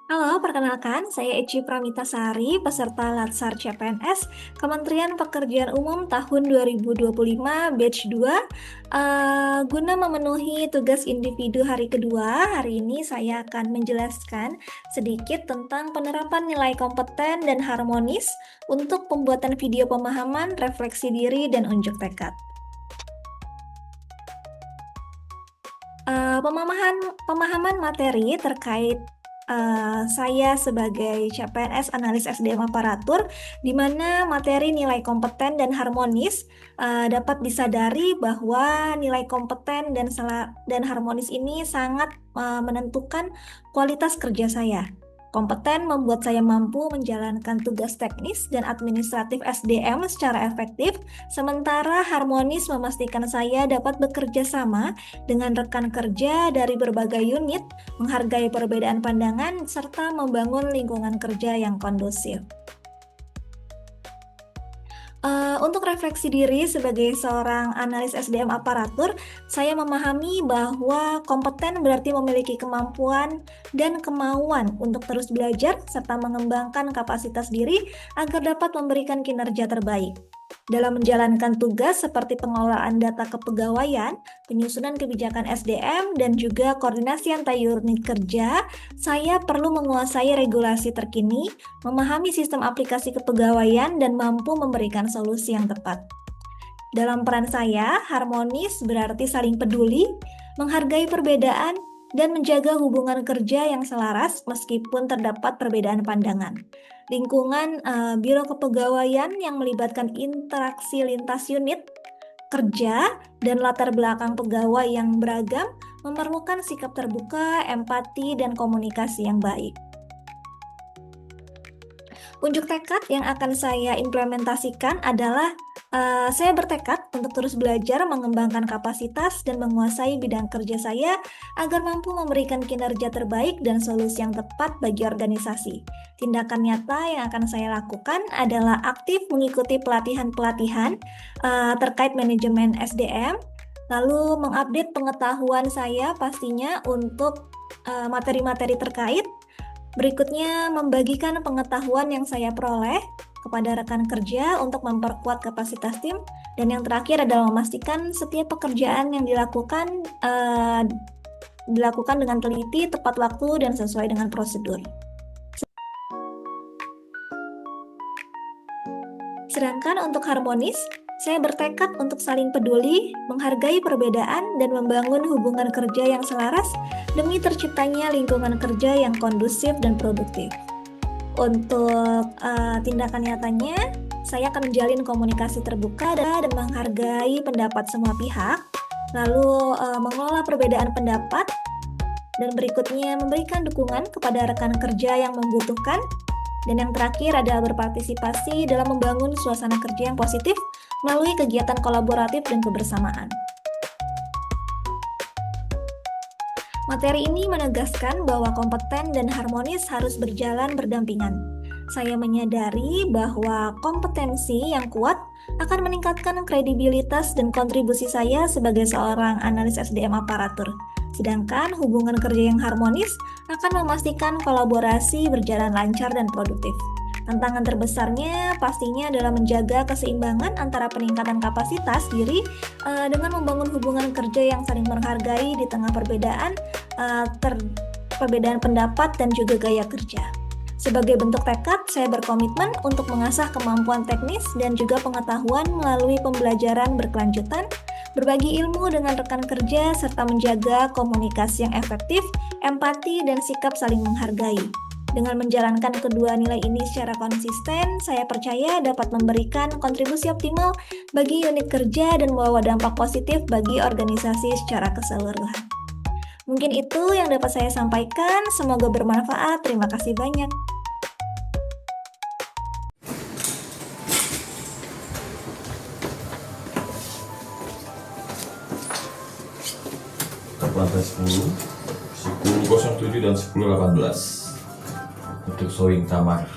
Halo, perkenalkan, saya Eci Pramitasari, peserta Latsar CPNS, Kementerian Pekerjaan Umum tahun 2025, batch 2. Guna memenuhi tugas individu hari kedua, hari ini saya akan menjelaskan sedikit tentang penerapan nilai kompeten dan harmonis untuk pembuatan video pemahaman, refleksi diri, dan unjuk tekad. Pemahaman materi terkait saya sebagai CPNS analis SDM aparatur, di mana materi nilai kompeten dan harmonis dapat disadari bahwa nilai kompeten dan harmonis ini sangat menentukan kualitas kerja saya. Kompeten membuat saya mampu menjalankan tugas teknis dan administratif SDM secara efektif, sementara harmonis memastikan saya dapat bekerja sama dengan rekan kerja dari berbagai unit, menghargai perbedaan pandangan, serta membangun lingkungan kerja yang kondusif. Untuk refleksi diri sebagai seorang analis SDM aparatur, saya memahami bahwa kompeten berarti memiliki kemampuan dan kemauan untuk terus belajar serta mengembangkan kapasitas diri agar dapat memberikan kinerja terbaik. Dalam menjalankan tugas seperti pengelolaan data kepegawaian, penyusunan kebijakan SDM, dan juga koordinasi antar unit kerja, saya perlu menguasai regulasi terkini, memahami sistem aplikasi kepegawaian, dan mampu memberikan solusi yang tepat. Dalam peran saya, harmonis berarti saling peduli, menghargai perbedaan, dan menjaga hubungan kerja yang selaras meskipun terdapat perbedaan pandangan. Lingkungan biro kepegawaian yang melibatkan interaksi lintas unit kerja dan latar belakang pegawai yang beragam memerlukan sikap terbuka, empati, dan komunikasi yang baik. Unjuk tekad yang akan saya implementasikan adalah saya bertekad untuk terus belajar, mengembangkan kapasitas, dan menguasai bidang kerja saya agar mampu memberikan kinerja terbaik dan solusi yang tepat bagi organisasi. Tindakan nyata yang akan saya lakukan adalah aktif mengikuti pelatihan-pelatihan terkait manajemen SDM, lalu mengupdate pengetahuan saya pastinya untuk materi-materi terkait. Berikutnya, membagikan pengetahuan yang saya peroleh kepada rekan kerja untuk memperkuat kapasitas tim. Dan yang terakhir adalah memastikan setiap pekerjaan yang dilakukan dengan teliti, tepat waktu, dan sesuai dengan prosedur. Sedangkan untuk harmonis, saya bertekad untuk saling peduli, menghargai perbedaan, dan membangun hubungan kerja yang selaras demi terciptanya lingkungan kerja yang kondusif dan produktif. Untuk tindakan nyatanya, saya akan menjalin komunikasi terbuka dan menghargai pendapat semua pihak, lalu mengelola perbedaan pendapat, dan berikutnya memberikan dukungan kepada rekan kerja yang membutuhkan. Dan yang terakhir adalah berpartisipasi dalam membangun suasana kerja yang positif melalui kegiatan kolaboratif dan kebersamaan. Materi ini menegaskan bahwa kompeten dan harmonis harus berjalan berdampingan. Saya menyadari bahwa kompetensi yang kuat akan meningkatkan kredibilitas dan kontribusi saya sebagai seorang analis SDM aparatur. Sedangkan hubungan kerja yang harmonis akan memastikan kolaborasi berjalan lancar dan produktif. Tantangan terbesarnya pastinya adalah menjaga keseimbangan antara peningkatan kapasitas diri dengan membangun hubungan kerja yang saling menghargai di tengah perbedaan pendapat dan juga gaya kerja. Sebagai bentuk tekad, saya berkomitmen untuk mengasah kemampuan teknis dan juga pengetahuan melalui pembelajaran berkelanjutan, berbagi ilmu dengan rekan kerja, serta menjaga komunikasi yang efektif, empati, dan sikap saling menghargai. Dengan menjalankan kedua nilai ini secara konsisten, saya percaya dapat memberikan kontribusi optimal bagi unit kerja dan membawa dampak positif bagi organisasi secara keseluruhan. Mungkin itu yang dapat saya sampaikan, semoga bermanfaat. Terima kasih banyak. Lantai 10, 10.07 dan 10.18 untuk showing kamar.